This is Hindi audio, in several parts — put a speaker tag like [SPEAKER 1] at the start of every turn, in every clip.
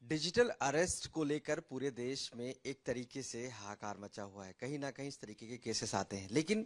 [SPEAKER 1] डिजिटल अरेस्ट को लेकर पूरे देश में एक तरीके से हाहाकार मचा हुआ है। कहीं ना कहीं इस तरीके के केसेस आते हैं, लेकिन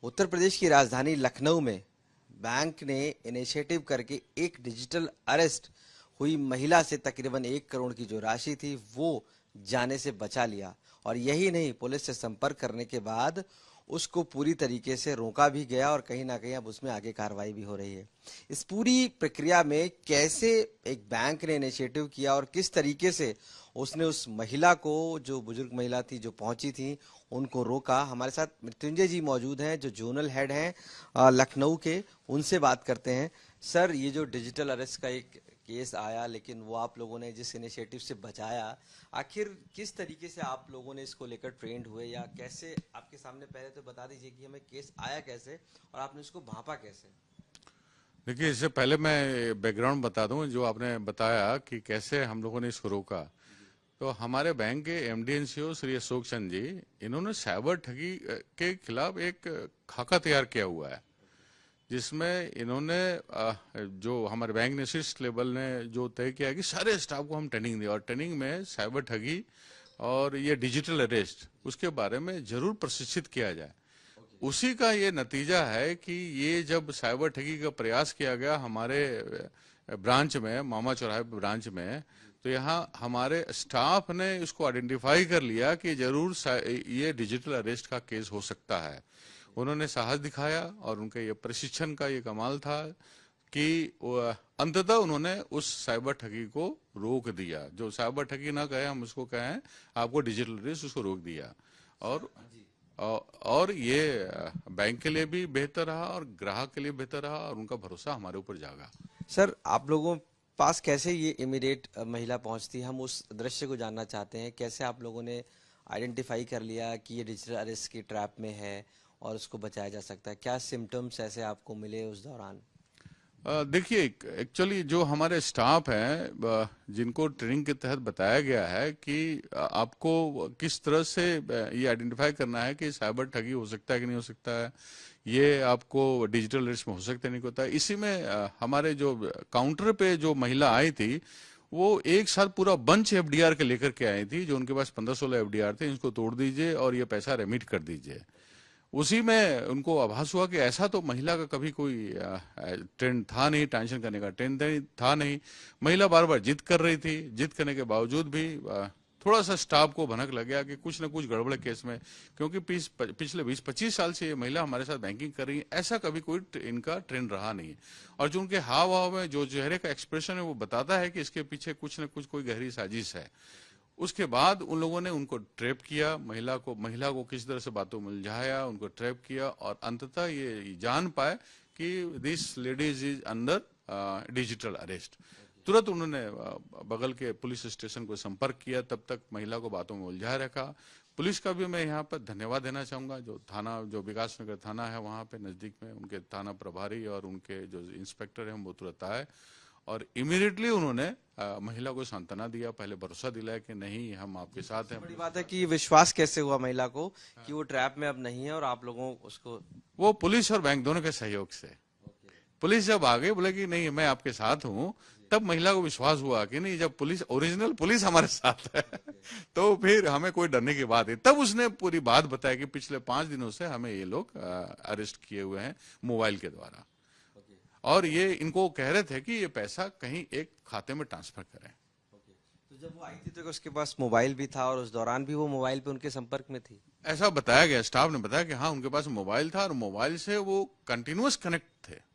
[SPEAKER 1] उत्तर प्रदेश की राजधानी लखनऊ में बैंक ने इनिशिएटिव करके एक डिजिटल अरेस्ट हुई महिला से तकरीबन 1 करोड़ की जो राशि थी वो जाने से बचा लिया। और यही नहीं, पुलिस से संपर्क करने के बाद उसको पूरी तरीके से रोका भी गया और कहीं ना कहीं अब उसमें आगे कार्रवाई भी हो रही है। इस पूरी प्रक्रिया में कैसे एक बैंक ने इनिशिएटिव किया और किस तरीके से उसने उस महिला को, जो बुजुर्ग महिला थी जो पहुंची थी, उनको रोका। हमारे साथ मृत्युंजय जी मौजूद हैं जो जोनल हेड हैं लखनऊ के, उनसे बात करते हैं। सर, ये जो डिजिटल अरेस्ट का एक केस आया, लेकिन वो आप लोगों ने जिस इनिशिएटिव से बचाया, आखिर किस तरीके से आप लोगों ने इसको लेकर ट्रेंड हुए, या कैसे आपके सामने, पहले तो बता दीजिए कि हमें केस आया कैसे और आपने उसको भांपा कैसे।
[SPEAKER 2] देखिए, इससे पहले मैं बैकग्राउंड बता दूं। जो आपने बताया कि कैसे हम लोगों ने इसको रोका, तो हमारे बैंक के एमडी एनसीओ श्री अशोक चंद जी, इन्होंने साइबर ठगी के खिलाफ एक खाका तैयार किया हुआ है, जिसमें इन्होंने जो हमारे बैंक ने शीर्ष लेवल ने जो तय किया कि सारे स्टाफ को हम ट्रेनिंग दें और ट्रेनिंग में साइबर ठगी और ये डिजिटल अरेस्ट उसके बारे में जरूर प्रशिक्षित किया जाए। उसी का ये नतीजा है कि ये जब साइबर ठगी का प्रयास किया गया हमारे ब्रांच में, मामा चौराहे ब्रांच में, तो यहाँ हमारे स्टाफ ने इसको आइडेंटिफाई कर लिया कि जरूर ये डिजिटल अरेस्ट का केस हो सकता है। उन्होंने साहस दिखाया और उनके ये प्रशिक्षण का ये कमाल था कि अंततः उन्होंने उस साइबर ठगी को रोक दिया। जो साइबर ठगी ना कहे, हम उसको कहें आपको डिजिटल अरेस्ट, उसको रोक दिया। और और ये बैंक के लिए भी बेहतर रहा और ग्राहक के लिए बेहतर रहा और उनका भरोसा हमारे ऊपर जागा।
[SPEAKER 1] सर, आप लोगों पास कैसे ये इमीडिएट महिला पहुंचती, हम उस दृश्य को जानना चाहते हैं। कैसे आप लोगों ने आइडेंटिफाई कर लिया कि ये डिजिटल अरेस्ट की ट्रैप में है और उसको बचाया जा सकता है? क्या सिम्टम्स ऐसे आपको मिले उस दौरान?
[SPEAKER 2] देखिए, एक्चुअली जो हमारे स्टाफ हैं, जिनको ट्रेनिंग के तहत बताया गया है कि आपको किस तरह से ये आइडेंटिफाई करना है कि साइबर ठगी हो सकता है कि नहीं हो सकता है, ये आपको डिजिटल अरेस्ट में हो सकता है नहीं होता है। इसी में हमारे जो काउंटर पे जो महिला आई थी, वो एक साथ पूरा बंच एफडीआर के लेकर के आई थी। जो उनके पास 15-16 एफडीआर थे, इनको तोड़ दीजिए और ये पैसा रेमिट कर दीजिए। उसी में उनको आभास हुआ कि ऐसा तो महिला का कभी कोई ट्रेंड था नहीं, टेंशन करने का ट्रेंड था नहीं। महिला बार बार जिद कर रही थी। जिद करने के बावजूद भी थोड़ा सा स्टाफ को भनक लग गया कि कुछ न कुछ गड़बड़ केस में, क्योंकि पिछले 20-25 साल से ये महिला हमारे साथ बैंकिंग कर रही है, ऐसा कभी कोई इनका ट्रेंड रहा नहीं है। और जो उनके हाव भाव में जो चेहरे का एक्सप्रेशन है, वो बताता है कि इसके पीछे कुछ न कुछ कोई गहरी साजिश है। उसके बाद उन लोगों ने उनको ट्रैप किया, महिला को किस तरह से बातों में उलझाया, उनको ट्रैप किया और अंततः ये जान पाए कि this ladies is under digital arrest. तुरंत उन्होंने बगल के पुलिस स्टेशन को संपर्क किया। तब तक महिला को बातों में उलझाए रखा। पुलिस का भी मैं यहाँ पर धन्यवाद देना चाहूंगा। जो थाना, जो विकास नगर थाना है वहां पे नजदीक में, उनके थाना प्रभारी और उनके जो इंस्पेक्टर हैं वो तुरंत आए और इमीडिएटली उन्होंने महिला को सांत्वना दिया, पहले भरोसा दिलाया कि नहीं, हम आपके साथ हैं।
[SPEAKER 1] बड़ी बात है कि विश्वास कैसे हुआ महिला को कि वो ट्रैप में अब नहीं है और आप लोगों उसको।
[SPEAKER 2] वो पुलिस और बैंक दोनों के सहयोग से पुलिस जब आ गई, बोले कि नहीं मैं आपके साथ हूँ, तब महिला को विश्वास हुआ कि नहीं, जब पुलिस, ओरिजिनल पुलिस हमारे साथ है तो फिर हमें कोई डरने की बात है। तब उसने पूरी बात बताया कि पिछले 5 दिनों से हमें ये लोग अरेस्ट किए हुए हैं मोबाइल के द्वारा, और ये इनको कह रहे थे कि ये पैसा कहीं एक खाते में ट्रांसफर करें।
[SPEAKER 1] तो जब वो आई थी तो उसके पास मोबाइल भी था और उस दौरान भी वो मोबाइल पे उनके संपर्क में थी?
[SPEAKER 2] ऐसा बताया गया, स्टाफ ने बताया कि हाँ, उनके पास मोबाइल था और मोबाइल से वो कंटिन्यूअस कनेक्ट थे।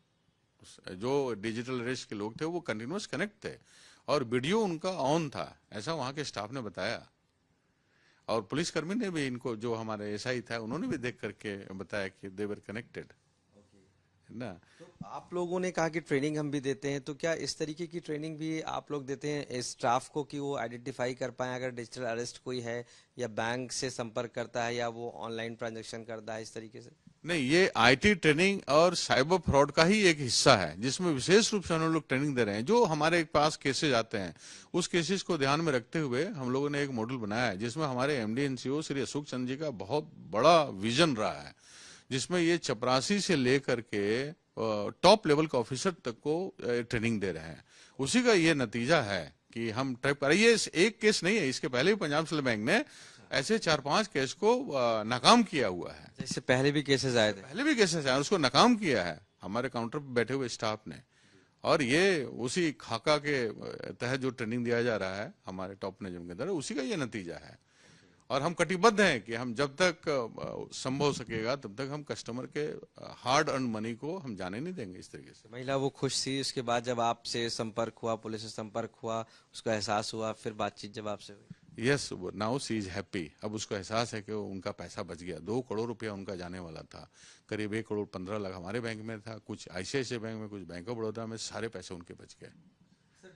[SPEAKER 2] जो डिजिटल अरेस्ट के लोग थे वो कंटिन्यूअस कनेक्ट थे और वीडियो उनका ऑन था, ऐसा वहां के स्टाफ ने बताया। और पुलिसकर्मी ने भी, इनको जो हमारे एसआई था, उन्होंने भी देख करके बताया कि दे वर कनेक्टेड, है ना।
[SPEAKER 1] तो आप लोगों ने कहा कि ट्रेनिंग हम भी देते हैं, तो क्या इस तरीके की ट्रेनिंग भी आप लोग देते हैं स्टाफ को कि वो आइडेंटिफाई कर पाए अगर डिजिटल अरेस्ट कोई है, या बैंक से संपर्क करता है, या वो ऑनलाइन ट्रांजैक्शन करता है, इस तरीके से?
[SPEAKER 2] नहीं, ये आईटी ट्रेनिंग और साइबर फ्रॉड का ही एक हिस्सा है, जिसमें विशेष रूप से हम लोग ट्रेनिंग दे रहे हैं। जो हमारे पास केसेस आते हैं, उस केसेस को ध्यान में रखते हुए हम लोगों ने एक मॉडल बनाया है, जिसमें हमारे एमडी एनसीओ श्री अशोक चंद जी का बहुत बड़ा विजन रहा है, जिसमें ये चपरासी से लेकर के टॉप लेवल के ऑफिसर तक को ट्रेनिंग दे रहे हैं। उसी का ये नतीजा है कि हम ट्रैप कर, ये एक केस नहीं है, इसके पहले भी पंजाब नेशनल बैंक ने ऐसे 4-5 केस को नाकाम किया हुआ है।
[SPEAKER 1] इससे पहले भी केसेस आए थे।
[SPEAKER 2] पहले भी केसेस आए, उसको नाकाम किया है हमारे काउंटर पर बैठे हुए स्टाफ ने। और ये उसी खाका के तहत जो ट्रेनिंग दिया जा रहा है हमारे टॉप मैनेजमेंट के अंदर, उसी का ये नतीजा है। और हम कटिबद्ध हैं कि हम जब तक संभव सकेगा तब तक हम कस्टमर के हार्ड अर्न मनी को हम जाने नहीं देंगे इस तरीके से।
[SPEAKER 1] महिला वो खुश थी, उसके बाद जब आपसे संपर्क हुआ, पुलिस से संपर्क हुआ, उसको एहसास हुआ, फिर बातचीत जब आपसे हुई?
[SPEAKER 2] Yes, now see is happy. अब उसको एहसास है कि उनका पैसा बच गया। 2 करोड़ रुपया उनका जाने वाला था, करीब 1 करोड़ 15 लाख हमारे बैंक में था, कुछ आईसीआईसीआई बैंक में, कुछ बैंक ऑफ बड़ौदा में, सारे पैसे उनके बच गए।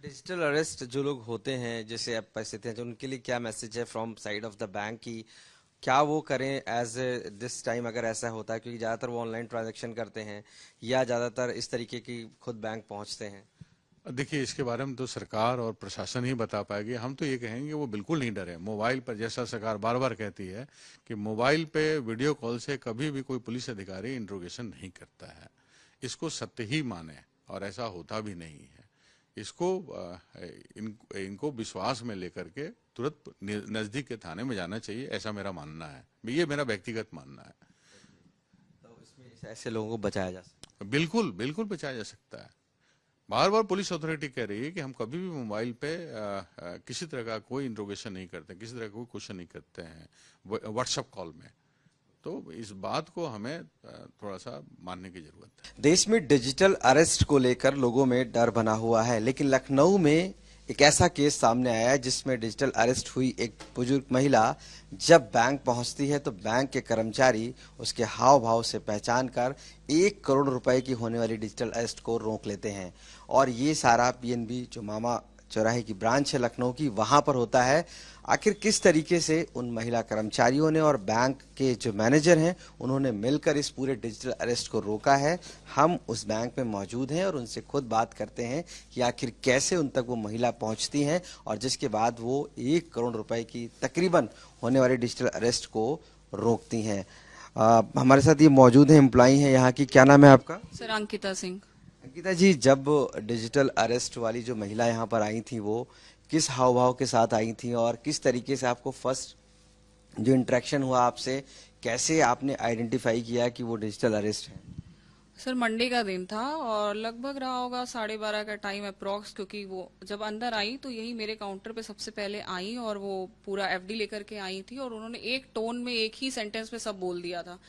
[SPEAKER 1] डिजिटल अरेस्ट जो लोग होते हैं, जैसे आप पैसे थे, तो उनके लिए क्या मैसेज है from side of the bank की क्या वो करें एज दिस टाइम, अगर ऐसा होता है? क्योंकि ज़्यादातर वो ऑनलाइन ट्रांजैक्शन करते हैं या ज़्यादातर इस तरीके की खुद बैंक पहुंचते हैं।
[SPEAKER 2] देखिए, इसके बारे में तो सरकार और प्रशासन ही बता पाएगी। हम तो ये कहेंगे वो बिल्कुल नहीं डरे। मोबाइल पर, जैसा सरकार बार बार कहती है कि मोबाइल पे वीडियो कॉल से कभी भी कोई पुलिस अधिकारी इंट्रोगेशन नहीं करता है, इसको सत्य ही माने, और ऐसा होता भी नहीं है। इसको इनको विश्वास में लेकर के तुरंत नजदीक के थाने में जाना चाहिए, ऐसा मेरा मानना है। ये मेरा व्यक्तिगत मानना है।
[SPEAKER 1] तो इसमें ऐसे लोगों को बचाया जा सकता है?
[SPEAKER 2] बिल्कुल बिल्कुल बचाया जा सकता है। बार बार पुलिस अथॉरिटी कह रही है कि हम कभी भी मोबाइल पे किसी तरह का कोई इंट्रोगेशन नहीं करते, किसी तरह का कोई क्वेश्चन नहीं करते हैं व्हाट्सएप कॉल में। तो इस बात को हमें थोड़ा सा मानने की जरूरत है।
[SPEAKER 1] देश में डिजिटल अरेस्ट को लेकर लोगों में डर बना हुआ है, लेकिन लखनऊ में एक ऐसा केस सामने आया है जिसमें डिजिटल अरेस्ट हुई एक बुजुर्ग महिला जब बैंक पहुंचती है तो बैंक के कर्मचारी उसके हाव भाव से पहचान कर 1 करोड़ रुपए की होने वाली डिजिटल अरेस्ट को रोक लेते हैं। और ये सारा पीएनबी जो मामा चौराहे की ब्रांच है लखनऊ की, वहां पर होता है। आखिर किस तरीके से उन महिला कर्मचारियों ने और बैंक के जो मैनेजर हैं उन्होंने मिलकर इस पूरे डिजिटल अरेस्ट को रोका है, हम उस बैंक में मौजूद हैं और उनसे खुद बात करते हैं कि आखिर कैसे उन तक वो महिला पहुंचती हैं और जिसके बाद वो 1 करोड़ रुपए की तकरीबन होने वाली डिजिटल अरेस्ट को रोकती हैं। हमारे साथ ये मौजूद है, एम्प्लॉई हैं यहाँ की। क्या नाम है आपका?
[SPEAKER 3] सर अंकिता सिंह।
[SPEAKER 1] अंकिता जी, जब डिजिटल अरेस्ट वाली जो महिला यहाँ पर आई थी वो किस हाव भाव के साथ आई थी और किस तरीके से आपको फर्स्ट जो इंटरेक्शन हुआ आपसे, कैसे आपने आइडेंटिफाई किया कि वो डिजिटल अरेस्ट है?
[SPEAKER 3] सर मंडे का दिन था और लगभग रहा होगा 12:30 का टाइम अप्रॉक्स, क्योंकि वो जब अंदर आई तो यही मेरे काउंटर पे सबसे पहले आई और वो पूरा एफडी लेकर के आई थी और उन्होंने एक टोन में एक ही सेंटेंस में सब बोल दिया था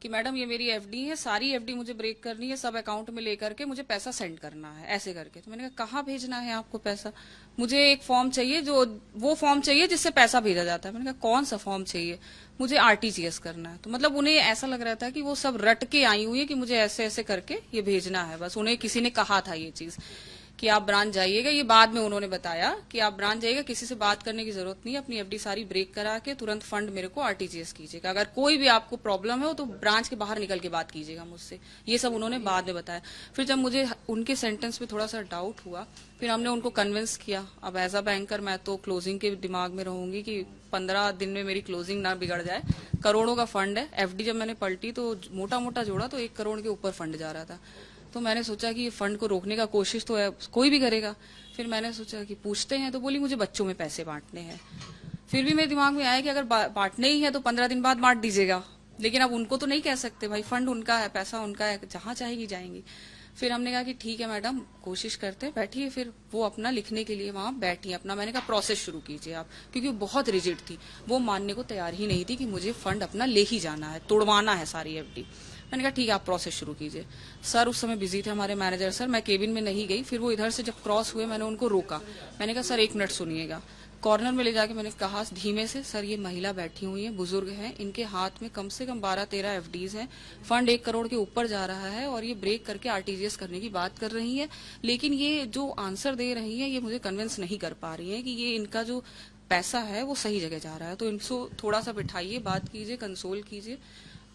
[SPEAKER 3] कि मैडम ये मेरी एफडी है, सारी एफडी मुझे ब्रेक करनी है, सब अकाउंट में लेकर के मुझे पैसा सेंड करना है, ऐसे करके। तो मैंने कहा कहाँ भेजना है आपको पैसा? मुझे एक फॉर्म चाहिए, जो वो फॉर्म चाहिए जिससे पैसा भेजा जाता है। मैंने कहा कौन सा फॉर्म चाहिए? मुझे आरटीजीएस करना है। तो मतलब उन्हें ऐसा लग रहा था कि वो सब रट के आई हुई है कि मुझे ऐसे ऐसे करके ये भेजना है। बस उन्हें किसी ने कहा था ये चीज कि आप ब्रांच जाइएगा, ये बाद में उन्होंने बताया कि आप ब्रांच जाइएगा, किसी से बात करने की जरूरत नहीं है, अपनी एफडी सारी ब्रेक करा के तुरंत फंड मेरे को आरटीजीएस कीजिएगा, अगर कोई भी आपको प्रॉब्लम है तो ब्रांच के बाहर निकल के बात कीजिएगा मुझसे। ये सब उन्होंने बाद में बताया। फिर जब मुझे उनके सेंटेंस पे थोड़ा सा डाउट हुआ, फिर हमने उनको कन्विंस किया। अब एज अ बैंकर मैं तो क्लोजिंग के दिमाग में रहूंगी कि 15 दिन में मेरी क्लोजिंग ना बिगड़ जाए। करोड़ों का फंड है, एफडी जब मैंने पलटी तो मोटा मोटा जोड़ा तो 1 करोड़ के ऊपर फंड जा रहा था। तो मैंने सोचा कि ये फंड को रोकने का कोशिश तो है, कोई भी करेगा। फिर मैंने सोचा कि पूछते हैं, तो बोली मुझे बच्चों में पैसे बांटने हैं। फिर भी मेरे दिमाग में आया कि अगर बांटने ही है तो 15 दिन बाद बांट दीजिएगा, लेकिन अब उनको तो नहीं कह सकते भाई, फंड उनका है, पैसा उनका है, जहां चाहेगी जाएंगी। फिर हमने कहा कि ठीक है मैडम, कोशिश करते हैं, बैठिए। फिर वो अपना लिखने के लिए वहां बैठी अपना, मैंने कहा प्रोसेस शुरू कीजिए आप, क्योंकि वो बहुत रिजिड थी, वो मानने को तैयार ही नहीं थी कि मुझे फंड अपना ले ही जाना है, तोड़वाना है सारी एफडी। मैंने कहा ठीक है आप प्रोसेस शुरू कीजिए। सर उस समय बिजी थे हमारे मैनेजर सर, मैं केबिन में नहीं गई। फिर वो इधर से जब क्रॉस हुए मैंने उनको रोका, मैंने कहा सर 1 मिनट सुनिएगा। कॉर्नर में ले जाके मैंने कहा धीमे से, सर ये महिला बैठी हुई है, बुजुर्ग है, इनके हाथ में कम से कम 12-13 एफडीज हैं, फंड 1 करोड़ के ऊपर जा रहा है और ये ब्रेक करके आरटीजीएस करने की बात कर रही है, लेकिन ये जो आंसर दे रही है ये मुझे कन्विंस नहीं कर पा रही है कि ये इनका जो पैसा है वो सही जगह जा रहा है, तो इनको थोड़ा सा बिठाइए, बात कीजिए, कंसोल कीजिए।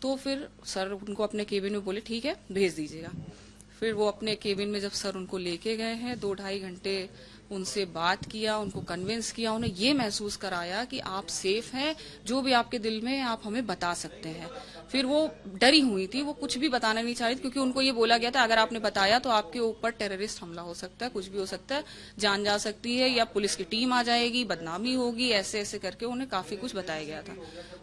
[SPEAKER 3] तो फिर सर उनको अपने केबिन में बोले ठीक है भेज दीजिएगा। फिर वो अपने केबिन में जब सर उनको लेके गए हैं, 2-2.5 घंटे उनसे बात किया, उनको कन्विंस किया, उन्हें ये महसूस कराया कि आप सेफ हैं, जो भी आपके दिल में आप हमें बता सकते हैं। फिर वो डरी हुई थी, वो कुछ भी बताना नहीं चाह रही थी, क्योंकि उनको ये बोला गया था अगर आपने बताया तो आपके ऊपर टेररिस्ट हमला हो सकता है, कुछ भी हो सकता है, जान जा सकती है या पुलिस की टीम आ जाएगी, बदनामी होगी, ऐसे ऐसे करके उन्हें काफी कुछ बताया गया था।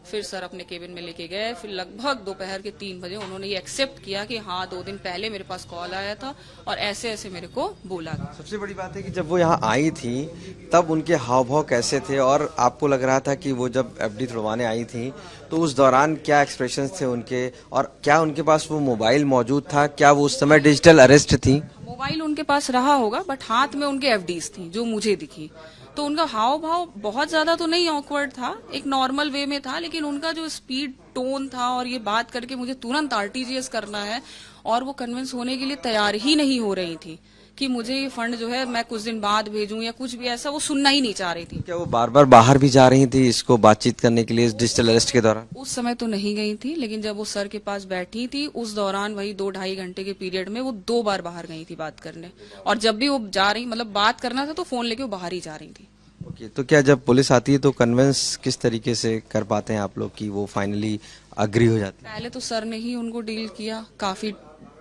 [SPEAKER 3] फिर सर अपने केबिन में लेके गए, फिर लगभग दोपहर के 3 बजे उन्होंने ये एक्सेप्ट किया कि हाँ 2 दिन पहले मेरे पास कॉल आया था और ऐसे ऐसे मेरे को बोला गया।
[SPEAKER 1] सबसे बड़ी बात है कि जब वो यहाँ आई थी तब उनके हाव भाव कैसे थे, और आपको लग रहा था कि वो जब एफडी तुड़वाने आई थी तो उस दौरान क्या एक्सप्रेशंस थे उनके, और क्या उनके पास वो मोबाइल मौजूद था, क्या वो उस समय डिजिटल अरेस्ट थी?
[SPEAKER 3] मोबाइल उनके पास रहा होगा, बट हाथ में उनके एफडीज थी जो मुझे दिखी। तो उनका हाव भाव बहुत ज्यादा तो नहीं ऑकवर्ड था, एक नॉर्मल वे में था, लेकिन उनका जो स्पीड टोन था और ये बात करके मुझे तुरंत आरटीजीएस करना है, और वो कन्विंस होने के लिए तैयार ही नहीं हो रही थी कि मुझे ये फंड जो है मैं कुछ दिन बाद भेजूं या कुछ भी ऐसा, वो सुनना ही नहीं चाह रही थी।
[SPEAKER 1] क्या वो बार बार बाहर भी जा रही थी इसको बातचीत करने के लिए इस डिजिटल अरेस्ट के दौरान?
[SPEAKER 3] उस समय तो नहीं गई थी, लेकिन जब वो सर के पास बैठी थी उस दौरान वही 2-2.5 घंटे के पीरियड में वो 2 बार बाहर गई थी बात करने, और जब भी वो जा रही मतलब बात करना था तो फोन लेके वो बाहर ही जा रही थी।
[SPEAKER 1] ओके, तो क्या जब पुलिस आती है तो कन्विंस किस तरीके से कर पाते हैं आप लोग कि वो फाइनली अग्री हो जाती है?
[SPEAKER 3] पहले तो सर ने ही उनको डील किया, काफी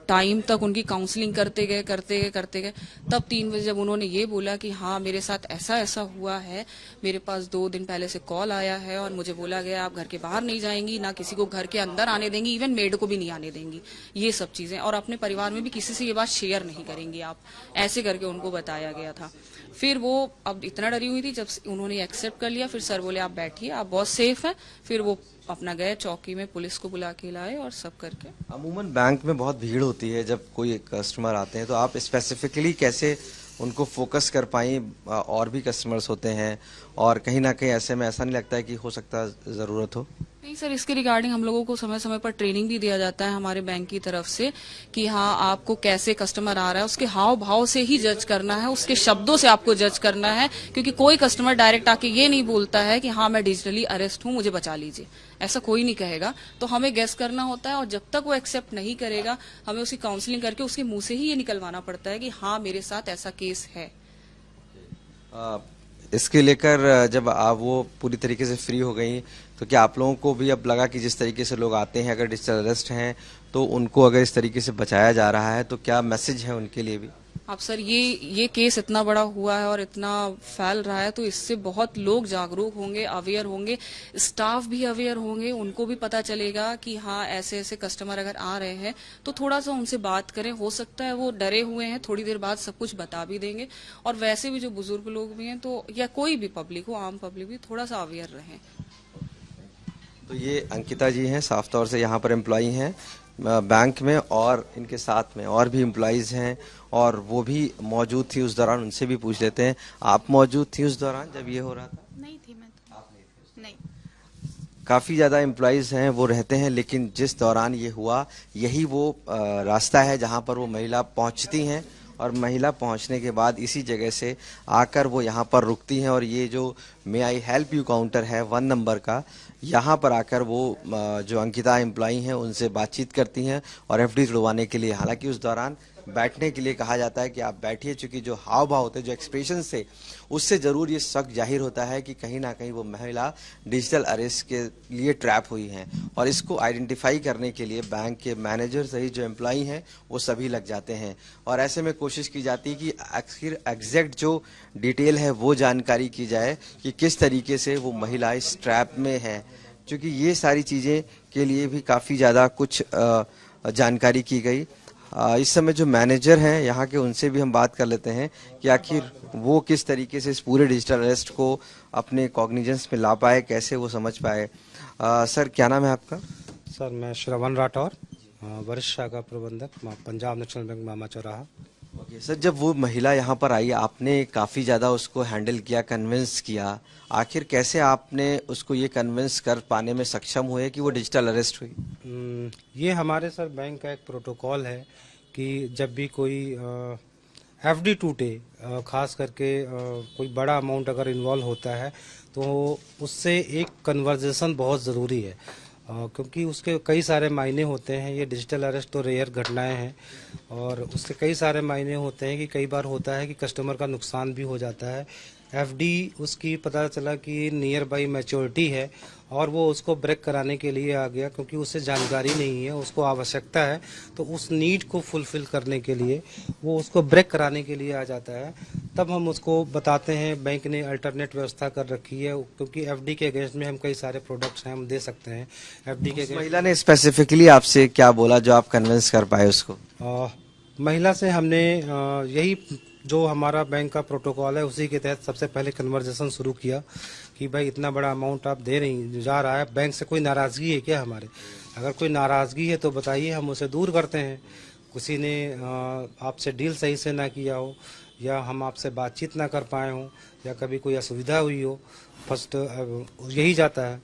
[SPEAKER 3] टाइम तक उनकी काउंसलिंग करते गए, तब 3 बजे जब उन्होंने ये बोला कि हाँ मेरे साथ ऐसा ऐसा हुआ है, मेरे पास 2 दिन पहले से कॉल आया है और मुझे बोला गया आप घर के बाहर नहीं जाएंगी, ना किसी को घर के अंदर आने देंगी, इवन मेड को भी नहीं आने देंगी, ये सब चीजें, और अपने परिवार में भी किसी से ये बात शेयर नहीं करेंगी आप, ऐसे करके उनको बताया गया था। फिर वो अब इतना डरी हुई थी, जब उन्होंने एक्सेप्ट कर लिया फिर सर बोले आप बैठिए, आप बहुत सेफ हैं। फिर वो अपना गए चौकी में, पुलिस को बुला के लाए और सब करके।
[SPEAKER 1] अमूमन बैंक में बहुत भीड़ होती है जब कोई कस्टमर आते हैं, तो आप स्पेसिफिकली कैसे उनको फोकस कर पाई? और भी कस्टमर्स होते हैं और कहीं ना कहीं ऐसे में ऐसा नहीं लगता है कि हो सकता है ज़रूरत हो?
[SPEAKER 3] नहीं सर, इसके रिगार्डिंग हम लोगों को समय समय पर ट्रेनिंग भी दिया जाता है हमारे बैंक की तरफ से कि हाँ आपको कैसे कस्टमर आ रहा है उसके हाव भाव से ही जज करना है, उसके शब्दों से आपको जज करना है, क्योंकि कोई कस्टमर डायरेक्ट आके ये नहीं बोलता है कि हाँ मैं डिजिटली अरेस्ट हूँ मुझे बचा लीजिए, ऐसा कोई नहीं कहेगा। तो हमें गेस करना होता है, और जब तक वो एक्सेप्ट नहीं करेगा हमें उसकी काउंसलिंग करके उसके मुंह से ही ये निकलवाना पड़ता है कि हाँ मेरे साथ ऐसा केस है।
[SPEAKER 1] इसके लेकर जब आप वो पूरी तरीके से फ्री हो गई तो क्या आप लोगों को भी अब लगा कि जिस तरीके से लोग आते हैं अगर डिजिटल अरेस्ट हैं तो उनको अगर इस तरीके से बचाया जा रहा है तो क्या मैसेज है उनके लिए भी?
[SPEAKER 3] अब सर ये केस इतना बड़ा हुआ है और इतना फैल रहा है, तो इससे बहुत लोग जागरूक होंगे, अवेयर होंगे, स्टाफ भी अवेयर होंगे, उनको भी पता चलेगा कि हाँ ऐसे ऐसे कस्टमर अगर आ रहे हैं तो थोड़ा सा उनसे बात करें, हो सकता है वो डरे हुए हैं, थोड़ी देर बाद सब कुछ बता भी देंगे। और वैसे भी जो बुजुर्ग लोग भी हैं तो या कोई भी पब्लिक हो, आम पब्लिक भी थोड़ा सा अवेयर रहें।
[SPEAKER 1] तो ये अंकिता जी हैं, साफ तौर से यहाँ पर एम्प्लॉई हैं बैंक में, और इनके साथ में और भी एम्प्लॉइज हैं और वो भी मौजूद थी उस दौरान, उनसे भी पूछ लेते हैं। आप मौजूद थी उस दौरान जब ये हो रहा था?
[SPEAKER 4] नहीं थी मैं तो।
[SPEAKER 1] आप नहीं थी?
[SPEAKER 4] नहीं।
[SPEAKER 1] काफी ज्यादा एम्प्लॉइज हैं वो रहते हैं, लेकिन जिस दौरान ये हुआ यही वो रास्ता है जहां पर वो महिला पहुंचती हैं, और महिला पहुंचने के बाद इसी जगह से आकर वो यहाँ पर रुकती हैं, और ये जो मे आई हेल्प यू काउंटर है 1 नंबर का, यहाँ पर आकर वो जो अंकिता एम्प्लॉई हैं उनसे बातचीत करती हैं और एफडी तुड़वाने के लिए, हालांकि उस दौरान बैठने के लिए कहा जाता है कि आप बैठिए, चूंकि जो हाव भाव होते हैं, जो एक्सप्रेशन से, उससे जरूर ये शक जाहिर होता है कि कहीं ना कहीं वो महिला डिजिटल अरेस्ट के लिए ट्रैप हुई हैं, और इसको आइडेंटिफाई करने के लिए बैंक के मैनेजर सहित जो एम्प्लॉई हैं वो सभी लग जाते हैं, और ऐसे में कोशिश की जाती है कि आखिर एग्जैक्ट जो डिटेल है वो जानकारी की जाए कि किस तरीके से वो महिला इस ट्रैप में है, क्योंकि ये सारी चीज़ें के लिए भी काफ़ी ज़्यादा कुछ जानकारी की गई। इस समय जो मैनेजर हैं यहाँ के, उनसे भी हम बात कर लेते हैं कि आखिर वो किस तरीके से इस पूरे डिजिटल अरेस्ट को अपने कॉग्निजेंस में ला पाए, कैसे वो समझ पाए। सर क्या नाम है आपका?
[SPEAKER 5] सर मैं श्रवण राठौर, वरिष्ठ शाखा प्रबंधक पंजाब नेशनल बैंक मामा चौराहा।
[SPEAKER 1] ओके सर, जब वो महिला यहाँ पर आई आपने काफ़ी ज़्यादा उसको हैंडल किया, कन्विंस किया, आखिर कैसे आपने उसको ये कन्विंस कर पाने में सक्षम हुए कि वो डिजिटल अरेस्ट हुई?
[SPEAKER 5] ये हमारे सर बैंक का एक प्रोटोकॉल है कि जब भी कोई एफडी टूटे, खास करके कोई बड़ा अमाउंट अगर इन्वॉल्व होता है तो उससे एक कन्वर्जेशन बहुत ज़रूरी है, क्योंकि उसके कई सारे मायने होते हैं। ये डिजिटल अरेस्ट तो रेयर घटनाएं हैं और उसके कई सारे मायने होते हैं कि कई बार होता है कि कस्टमर का नुकसान भी हो जाता है, एफडी उसकी पता चला कि नियर बाई मैच्योरिटी है और वो उसको ब्रेक कराने के लिए आ गया, क्योंकि उसे जानकारी नहीं है, उसको आवश्यकता है, तो उस नीड को फुलफिल करने के लिए वो उसको ब्रेक कराने के लिए आ जाता है। तब हम उसको बताते हैं, बैंक ने अल्टरनेट व्यवस्था कर रखी है, क्योंकि एफडी के अगेंस्ट में हम कई सारे प्रोडक्ट्स हैं हम दे सकते हैं एफडी के
[SPEAKER 1] उस
[SPEAKER 5] अगेंस्ट।
[SPEAKER 1] महिला ने स्पेसिफिकली आपसे क्या बोला जो आप कन्विंस कर पाए उसको?
[SPEAKER 5] महिला से हमने यही जो हमारा बैंक का प्रोटोकॉल है उसी के तहत सबसे पहले कन्वर्सेशन शुरू किया कि भाई इतना बड़ा अमाउंट आप दे रही जा रहा है, बैंक से कोई नाराज़गी है क्या हमारे? अगर कोई नाराज़गी है तो बताइए, हम उसे दूर करते हैं। किसी ने आपसे डील सही से ना किया हो, या हम आपसे बातचीत ना कर पाए हों, या कभी कोई असुविधा हुई हो, फर्स्ट यही जाता है।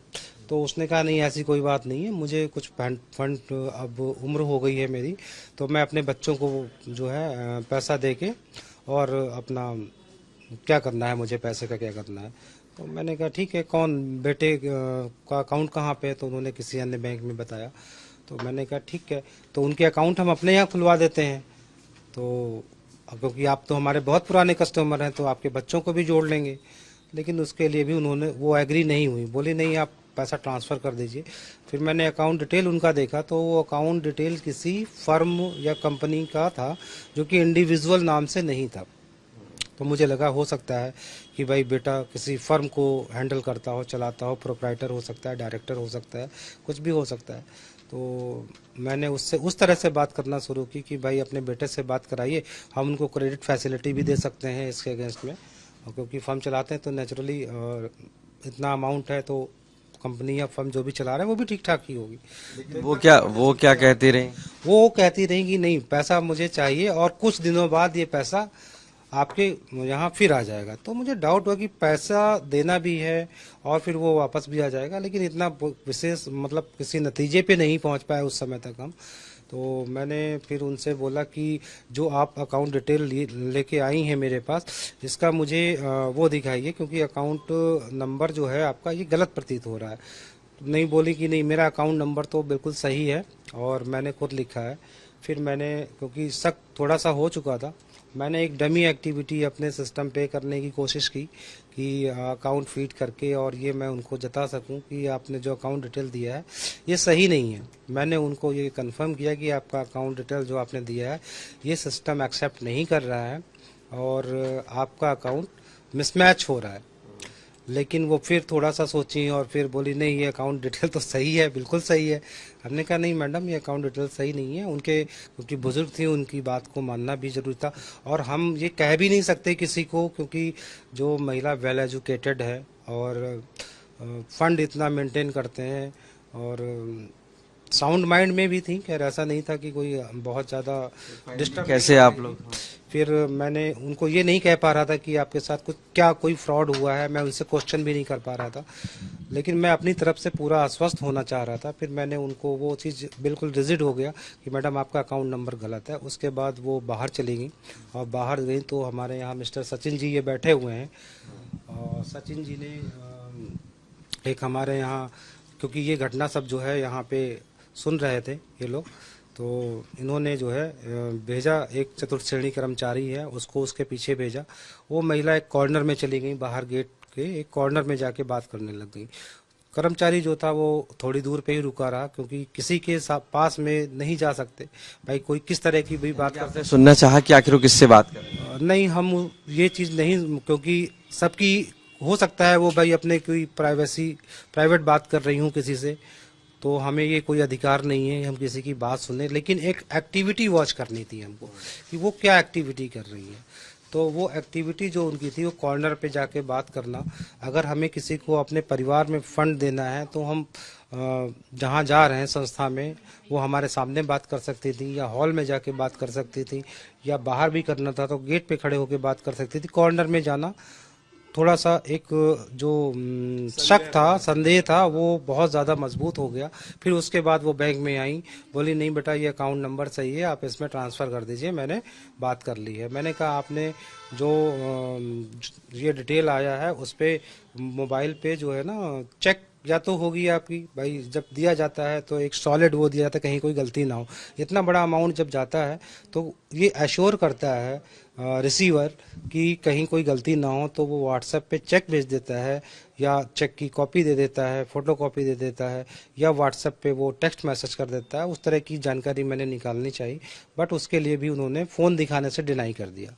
[SPEAKER 5] तो उसने कहा नहीं, ऐसी कोई बात नहीं है, मुझे कुछ फंड अब उम्र हो गई है मेरी, तो मैं अपने बच्चों को जो है पैसा दे के और अपना क्या करना है, मुझे पैसे का क्या करना है। तो मैंने कहा ठीक है, कौन बेटे का अकाउंट कहाँ पे है? तो उन्होंने किसी अन्य बैंक में बताया। तो मैंने कहा ठीक है, तो उनके अकाउंट हम अपने यहाँ खुलवा देते हैं, तो क्योंकि आप तो हमारे बहुत पुराने कस्टमर हैं, तो आपके बच्चों को भी जोड़ लेंगे। लेकिन उसके लिए भी उन्होंने वो एग्री नहीं हुई, बोली नहीं आप पैसा ट्रांसफ़र कर दीजिए। फिर मैंने अकाउंट डिटेल उनका देखा, तो वो अकाउंट डिटेल किसी फर्म या कंपनी का था जो कि इंडिविजुअल नाम से नहीं था। तो मुझे लगा हो सकता है कि भाई बेटा किसी फर्म को हैंडल करता हो, चलाता हो, प्रोप्राइटर हो सकता है, डायरेक्टर हो सकता है, कुछ भी हो सकता है। तो मैंने उससे उस तरह से बात करना शुरू की कि भाई अपने बेटे से बात कराइए, हम उनको क्रेडिट फैसिलिटी भी दे सकते हैं इसके अगेंस्ट में, और क्योंकि फर्म चलाते हैं तो नेचुरली इतना अमाउंट है तो कंपनी या फर्म जो भी चला रहे हैं वो भी ठीक ठाक ही होगी।
[SPEAKER 1] वो क्या कहती रही?
[SPEAKER 5] वो कहती रही कि नहीं, पैसा मुझे चाहिए और कुछ दिनों बाद ये पैसा आपके यहाँ फिर आ जाएगा। तो मुझे डाउट हुआ कि पैसा देना भी है और फिर वो वापस भी आ जाएगा, लेकिन इतना विशेष मतलब किसी नतीजे पे नहीं पहुँच पाए उस समय तक हम। तो मैंने फिर उनसे बोला कि जो आप अकाउंट डिटेल लेके आई हैं मेरे पास, इसका मुझे वो दिखाइए, क्योंकि अकाउंट नंबर जो है आपका ये गलत प्रतीत हो रहा है। तो नहीं, बोली कि नहीं मेरा अकाउंट नंबर तो बिल्कुल सही है और मैंने खुद लिखा है। फिर मैंने, क्योंकि शक थोड़ा सा हो चुका था, मैंने एक डमी एक्टिविटी अपने सिस्टम पे करने की कोशिश की कि अकाउंट फीड करके और ये मैं उनको जता सकूं कि आपने जो अकाउंट डिटेल दिया है ये सही नहीं है। मैंने उनको ये कंफर्म किया कि आपका अकाउंट डिटेल जो आपने दिया है ये सिस्टम एक्सेप्ट नहीं कर रहा है और आपका अकाउंट मिसमैच हो रहा है। लेकिन वो फिर थोड़ा सा सोची और फिर बोली नहीं, ये अकाउंट डिटेल तो सही है, बिल्कुल सही है। हमने कहा नहीं मैडम, ये अकाउंट डिटेल सही नहीं है। उनके क्योंकि बुजुर्ग थी, उनकी बात को मानना भी जरूरी था और हम ये कह भी नहीं सकते किसी को, क्योंकि जो महिला वेल एजुकेटेड है और फंड इतना मेंटेन करते हैं और साउंड माइंड में भी थी। खैर ऐसा नहीं था कि कोई बहुत ज़्यादा डिस्टर्ब।
[SPEAKER 1] कैसे आप लोग?
[SPEAKER 5] फिर मैंने उनको ये नहीं कह पा रहा था कि आपके साथ कुछ क्या कोई फ्रॉड हुआ है, मैं उनसे क्वेश्चन भी नहीं कर पा रहा था, लेकिन मैं अपनी तरफ से पूरा आश्वस्त होना चाह रहा था। फिर मैंने उनको वो चीज़ बिल्कुल रिजिड हो गया कि मैडम आपका अकाउंट नंबर गलत है। उसके बाद वो बाहर चली गई और बाहर गई तो हमारे यहाँ मिस्टर सचिन जी ये बैठे हुए हैं और सचिन जी ने एक हमारे यहाँ, क्योंकि ये घटना सब जो है यहाँ पे सुन रहे थे ये लोग, तो इन्होंने जो है भेजा, एक चतुर्थ श्रेणी कर्मचारी है उसको उसके पीछे भेजा। वो महिला एक कॉर्नर में चली गई, बाहर गेट के एक कॉर्नर में जाके बात करने लग गई। कर्मचारी जो था वो थोड़ी दूर पे ही रुका रहा, क्योंकि किसी के पास में नहीं जा सकते भाई, कोई किस तरह की भी बात करते।
[SPEAKER 1] सुनना चाहा कि आखिर वो किससे बात कर रहे हैं?
[SPEAKER 5] नहीं, हम ये चीज़ नहीं, क्योंकि सबकी हो सकता है वो भाई अपने कोई प्राइवेट बात कर रही हूँ किसी से, तो हमें ये कोई अधिकार नहीं है हम किसी की बात सुने। लेकिन एक एक्टिविटी वॉच करनी थी हमको कि वो क्या एक्टिविटी कर रही है। तो वो एक्टिविटी जो उनकी थी वो कॉर्नर पे जाके बात करना। अगर हमें किसी को अपने परिवार में फंड देना है तो हम जहाँ जा रहे हैं संस्था में वो हमारे सामने बात कर सकती थी, या हॉल में जाके बात कर सकती थी, या बाहर भी करना था तो गेट पे खड़े होकर बात कर सकती थी। कॉर्नर में जाना थोड़ा सा एक जो शक था, संदेह था, वो बहुत ज़्यादा मजबूत हो गया। फिर उसके बाद वो बैंक में आई, बोली नहीं बेटा ये अकाउंट नंबर सही है, आप इसमें ट्रांसफ़र कर दीजिए, मैंने बात कर ली है। मैंने कहा आपने जो ये डिटेल आया है उस पर मोबाइल पे जो है ना चेक या तो होगी आपकी, भाई जब दिया जाता है तो एक सॉलिड वो दिया जाता है, कहीं कोई गलती ना हो। इतना बड़ा अमाउंट जब जाता है तो ये एश्योर करता है रिसीवर कि कहीं कोई गलती ना हो, तो वो व्हाट्सएप पे चेक भेज देता है या चेक की कॉपी दे देता है, फोटो कॉपी दे देता है, या व्हाट्सएप पे वो टेक्स्ट मैसेज कर देता है। उस तरह की जानकारी मैंने निकालनी चाहिए, बट उसके लिए भी उन्होंने फ़ोन दिखाने से डिनाई कर दिया।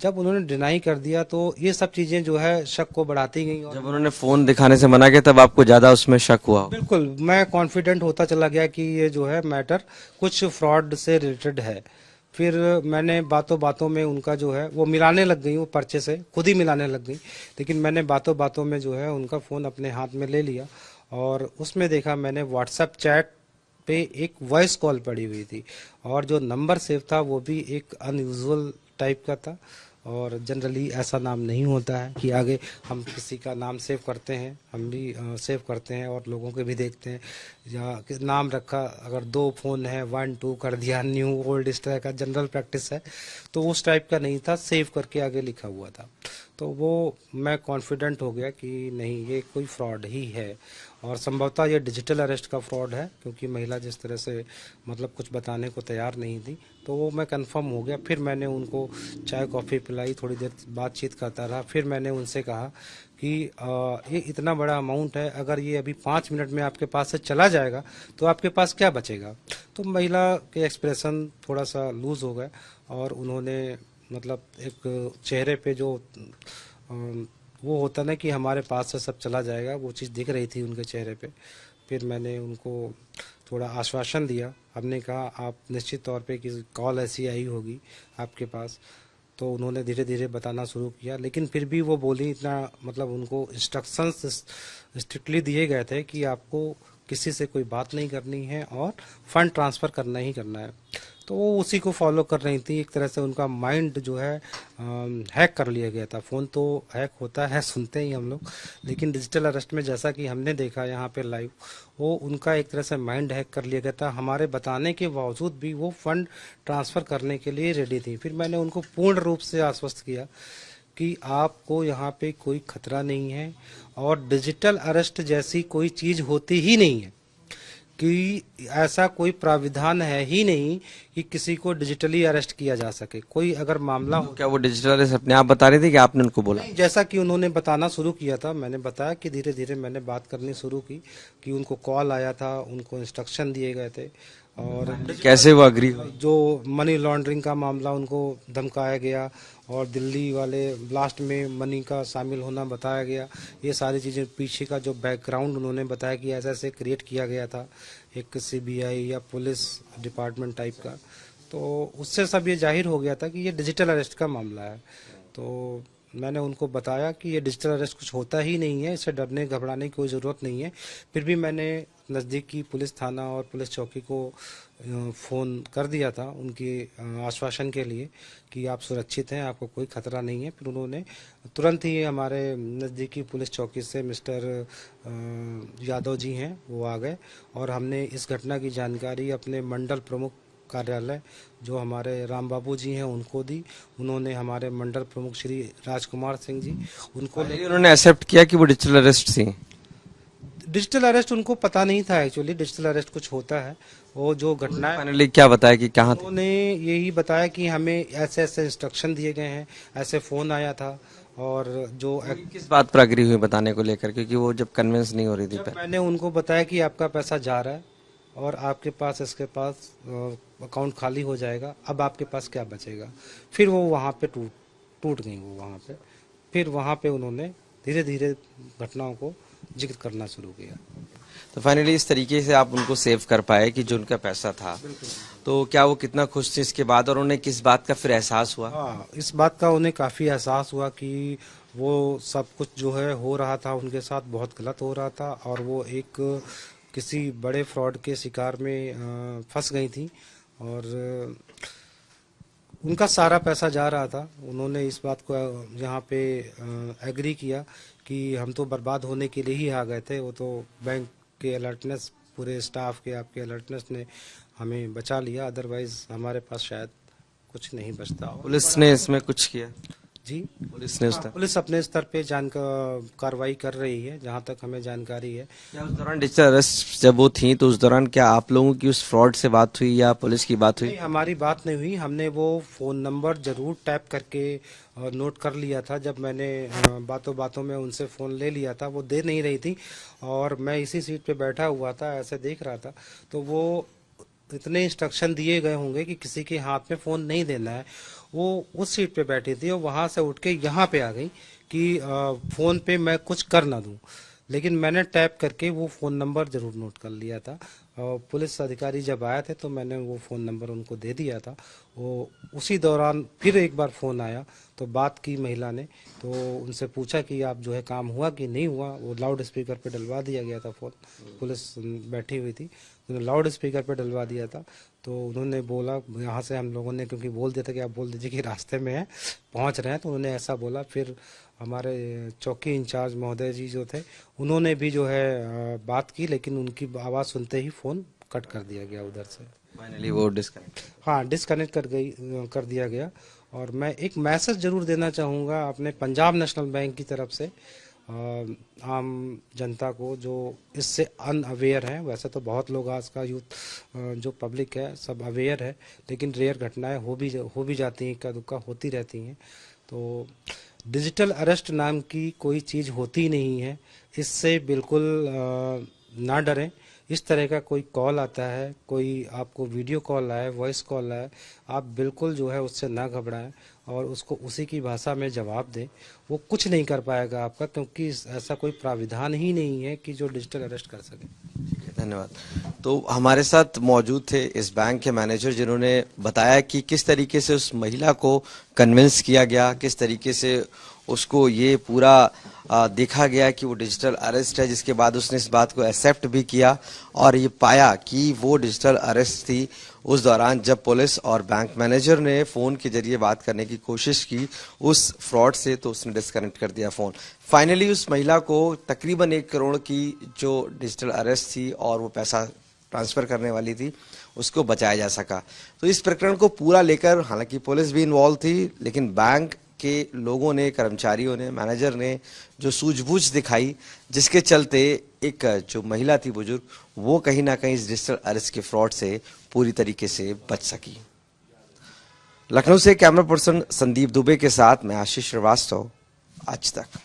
[SPEAKER 5] जब उन्होंने डिनाई कर दिया तो ये सब चीज़ें जो है शक को बढ़ाती गई। और
[SPEAKER 1] जब उन्होंने फोन दिखाने से मना किया तब आपको ज्यादा उसमें शक हुआ होगा।
[SPEAKER 5] बिल्कुल मैं कॉन्फिडेंट होता चला गया कि ये जो है मैटर कुछ फ्रॉड से रिलेटेड है। फिर मैंने बातों बातों में उनका जो है वो मिलाने लग गई, वो पर्चे से खुद ही मिलाने लग गई, लेकिन मैंने बातों बातों में जो है उनका फ़ोन अपने हाथ में ले लिया और उसमें देखा मैंने व्हाट्सएप चैट पे एक वॉइस कॉल पड़ी हुई थी और जो नंबर सेव था वो भी एक अनयूजुअल टाइप का था। और जनरली ऐसा नाम नहीं होता है कि आगे हम किसी का नाम सेव करते हैं, हम भी सेव करते हैं और लोगों के भी देखते हैं, या नाम रखा अगर 2 फ़ोन है 1 2 कर दिया, न्यू ओल्ड, इस तरह का जनरल प्रैक्टिस है। तो उस टाइप का नहीं था, सेव करके आगे लिखा हुआ था। तो वो मैं कॉन्फिडेंट हो गया कि नहीं, ये कोई फ्रॉड ही है और संभवतः ये डिजिटल अरेस्ट का फ्रॉड है, क्योंकि महिला जिस तरह से मतलब कुछ बताने को तैयार नहीं थी, तो वो मैं कंफर्म हो गया। फिर मैंने उनको चाय कॉफ़ी पिलाई, थोड़ी देर बातचीत करता रहा। फिर मैंने उनसे कहा कि ये इतना बड़ा अमाउंट है, अगर ये अभी 5 मिनट में आपके पास से चला जाएगा तो आपके पास क्या बचेगा। तो महिला के एक्सप्रेशन थोड़ा सा लूज़ हो गए और उन्होंने मतलब एक चेहरे पे जो वो होता ना कि हमारे पास से सब चला जाएगा, वो चीज़ दिख रही थी उनके चेहरे पे। फिर मैंने उनको थोड़ा आश्वासन दिया। हमने कहा आप निश्चित तौर पे कि कॉल ऐसी आई होगी आपके पास। तो उन्होंने धीरे धीरे बताना शुरू किया, लेकिन फिर भी वो बोली इतना मतलब उनको इंस्ट्रक्शंस स्ट्रिक्टली दिए गए थे कि आपको किसी से कोई बात नहीं करनी है और फंड ट्रांसफ़र करना ही करना है। तो वो उसी को फॉलो कर रही थी। एक तरह से उनका माइंड जो है हैक कर लिया गया था। फ़ोन तो हैक होता है, सुनते ही हम लोग, लेकिन डिजिटल अरेस्ट में जैसा कि हमने देखा यहाँ पे लाइव, वो उनका एक तरह से माइंड हैक कर लिया गया था। हमारे बताने के बावजूद भी वो फंड ट्रांसफ़र करने के लिए रेडी थी। फिर मैंने उनको पूर्ण रूप से आश्वस्त किया कि आपको यहाँ पे कोई खतरा नहीं है और डिजिटल अरेस्ट जैसी कोई चीज़ होती ही नहीं है, कि ऐसा कोई प्राविधान है ही नहीं कि किसी को डिजिटली अरेस्ट किया जा सके। कोई अगर मामला हो,
[SPEAKER 1] क्या वो डिजिटल अरेस्ट अपने आप बता रहे थे कि आपने उनको बोला?
[SPEAKER 5] जैसा कि उन्होंने बताना शुरू किया था, मैंने बताया कि धीरे धीरे मैंने बात करनी शुरू की कि उनको कॉल आया था, उनको इंस्ट्रक्शन दिए गए थे और
[SPEAKER 1] कैसे वो अग्री हुई?
[SPEAKER 5] जो मनी लॉन्ड्रिंग का मामला उनको धमकाया गया और दिल्ली वाले ब्लास्ट में मनी का शामिल होना बताया गया। ये सारी चीज़ें, पीछे का जो बैकग्राउंड उन्होंने बताया कि ऐसे ऐसे क्रिएट किया गया था एक सीबीआई या पुलिस डिपार्टमेंट टाइप का। तो उससे सब ये जाहिर हो गया था कि ये डिजिटल अरेस्ट का मामला है। तो मैंने उनको बताया कि ये डिजिटल अरेस्ट कुछ होता ही नहीं है, इससे डरने घबराने की कोई ज़रूरत नहीं है। फिर भी मैंने नज़दीकी पुलिस थाना और पुलिस चौकी को फ़ोन कर दिया था उनकी आश्वासन के लिए कि आप सुरक्षित हैं, आपको कोई खतरा नहीं है। फिर उन्होंने तुरंत ही हमारे नज़दीकी पुलिस चौकी से मिस्टर यादव जी हैं, वो आ गए और हमने इस घटना की जानकारी अपने मंडल प्रमुख कार्यालय जो हमारे राम बाबू जी हैं उनको दी। उन्होंने हमारे मंडल प्रमुख श्री राजकुमार सिंह जी, उनको
[SPEAKER 1] उन्होंने एक्सेप्ट किया कि वो डिजिटल अरेस्ट थी।
[SPEAKER 5] डिजिटल अरेस्ट उनको पता नहीं था एक्चुअली डिजिटल अरेस्ट कुछ होता है। वो जो घटना है,
[SPEAKER 1] फाइनली क्या बताया कि कहाँ थे?
[SPEAKER 5] उन्होंने यही बताया कि हमें ऐसे ऐसे इंस्ट्रक्शन दिए गए हैं, ऐसे फ़ोन आया था और जो
[SPEAKER 1] किस बात पर अग्री हुई बताने को लेकर, क्योंकि वो जब कन्विंस नहीं हो रही थी?
[SPEAKER 5] मैंने उनको बताया कि आपका पैसा जा रहा है और आपके पास इसके पास अकाउंट खाली हो जाएगा, अब आपके पास क्या बचेगा। फिर वो वहाँ पे टूट गई वो वहाँ पे। फिर वहाँ पे उन्होंने धीरे धीरे घटनाओं को जिक्र करना शुरू किया।
[SPEAKER 1] तो फाइनली इस तरीके से आप उनको सेव कर पाए कि जो उनका पैसा था। तो क्या वो कितना खुश थे इसके बाद और उन्हें किस बात का फिर एहसास हुआ?
[SPEAKER 5] हाँ, इस बात का उन्हें काफ़ी एहसास हुआ कि वो सब कुछ जो है हो रहा था उनके साथ बहुत गलत हो रहा था और वो एक किसी बड़े फ्रॉड के शिकार में फंस गई थी और उनका सारा पैसा जा रहा था। उन्होंने इस बात को यहाँ पे एग्री किया कि हम तो बर्बाद होने के लिए ही आ गए थे। वो तो बैंक के अलर्टनेस, पूरे स्टाफ के आपके अलर्टनेस ने हमें बचा लिया, अदरवाइज हमारे पास शायद कुछ नहीं बचता।
[SPEAKER 1] पुलिस ने इसमें कुछ किया?
[SPEAKER 5] जी
[SPEAKER 1] पुलिस ने उस
[SPEAKER 5] हाँ, पुलिस अपने स्तर पे कार्रवाई कर रही है जहां तक हमें जानकारी है।
[SPEAKER 1] क्या उस दौरान डिजिटल अरेस्ट जब वो थी तो उस दौरान क्या आप लोगों की उस फ्रॉड से बात हुई या पुलिस की बात हुई?
[SPEAKER 5] नहीं, हमारी बात नहीं हुई। हमने वो फोन नंबर जरूर टैप करके नोट कर लिया था। जब मैंने बातों बातों में उनसे फोन ले लिया था, वो दे नहीं रही थी और मैं इसी सीट पे बैठा हुआ था, ऐसे देख रहा था, तो वो इतने इंस्ट्रक्शन दिए गए होंगे कि किसी के हाथ में फोन नहीं देना है। वो उस सीट पे बैठी थी और वहां से उठ के यहाँ पे आ गई कि फोन पे मैं कुछ कर ना दूं, लेकिन मैंने टैप करके वो फ़ोन नंबर ज़रूर नोट कर लिया था। पुलिस अधिकारी जब आए थे तो मैंने वो फ़ोन नंबर उनको दे दिया था। वो उसी दौरान फिर एक बार फ़ोन आया तो बात की महिला ने, तो उनसे पूछा कि आप जो है काम हुआ कि नहीं हुआ। वो लाउड स्पीकर पे डलवा दिया गया था फ़ोन, पुलिस बैठी हुई थी, उन्होंने लाउड स्पीकर पे डलवा दिया था। तो उन्होंने बोला, यहाँ से हम लोगों ने क्योंकि बोल दिया था कि आप बोल दीजिए कि रास्ते में हैं, पहुँच रहे हैं, तो उन्होंने ऐसा बोला। फिर हमारे चौकी इंचार्ज महोदय जी जो थे, उन्होंने भी जो है बात की, लेकिन उनकी आवाज़ सुनते ही फ़ोन कट कर दिया गया उधर से।
[SPEAKER 1] फाइनली वो डिस्कनेक्ट।
[SPEAKER 5] हाँ, डिस्कनेक्ट कर दिया गया। और मैं एक मैसेज जरूर देना चाहूँगा अपने पंजाब नेशनल बैंक की तरफ से आम जनता को जो इससे अनअवेयर है। वैसे तो बहुत लोग आज का यूथ जो पब्लिक है सब अवेयर है, लेकिन रेयर घटनाएं हो भी जाती हैं, इक्का दुक्का होती रहती हैं। तो डिजिटल अरेस्ट नाम की कोई चीज़ होती नहीं है, इससे बिल्कुल ना डरें। इस तरह का कोई कॉल आता है, कोई आपको वीडियो कॉल आए, वॉइस कॉल आए, आप बिल्कुल जो है उससे ना घबराएं और उसको उसी की भाषा में जवाब दें। वो कुछ नहीं कर पाएगा आपका, क्योंकि ऐसा कोई प्राविधान ही नहीं है कि जो डिजिटल अरेस्ट कर सके।
[SPEAKER 1] ठीक है, धन्यवाद। तो हमारे साथ मौजूद थे इस बैंक के मैनेजर, जिन्होंने बताया कि किस तरीके से उस महिला को कन्विंस किया गया, किस तरीके से उसको ये पूरा देखा गया कि वो डिजिटल अरेस्ट है, जिसके बाद उसने इस बात को एक्सेप्ट भी किया और ये पाया कि वो डिजिटल अरेस्ट थी उस दौरान जब पुलिस और बैंक मैनेजर ने फ़ोन के जरिए बात करने की कोशिश की उस फ्रॉड से, तो उसने डिस्कनेक्ट कर दिया फ़ोन। फाइनली उस महिला को तकरीबन 1 करोड़ की जो डिजिटल अरेस्ट थी और वो पैसा ट्रांसफ़र करने वाली थी, उसको बचाया जा सका। तो इस प्रकरण को पूरा लेकर हालांकि पुलिस भी इन्वॉल्व थी, लेकिन बैंक के लोगों ने, कर्मचारियों ने, मैनेजर ने जो सूझबूझ दिखाई, जिसके चलते एक जो महिला थी बुजुर्ग, वो कहीं ना कहीं इस डिजिटल अरेस्ट के फ्रॉड से पूरी तरीके से बच सकी। लखनऊ से कैमरा पर्सन संदीप दुबे के साथ मैं आशीष श्रीवास्तव, आज तक।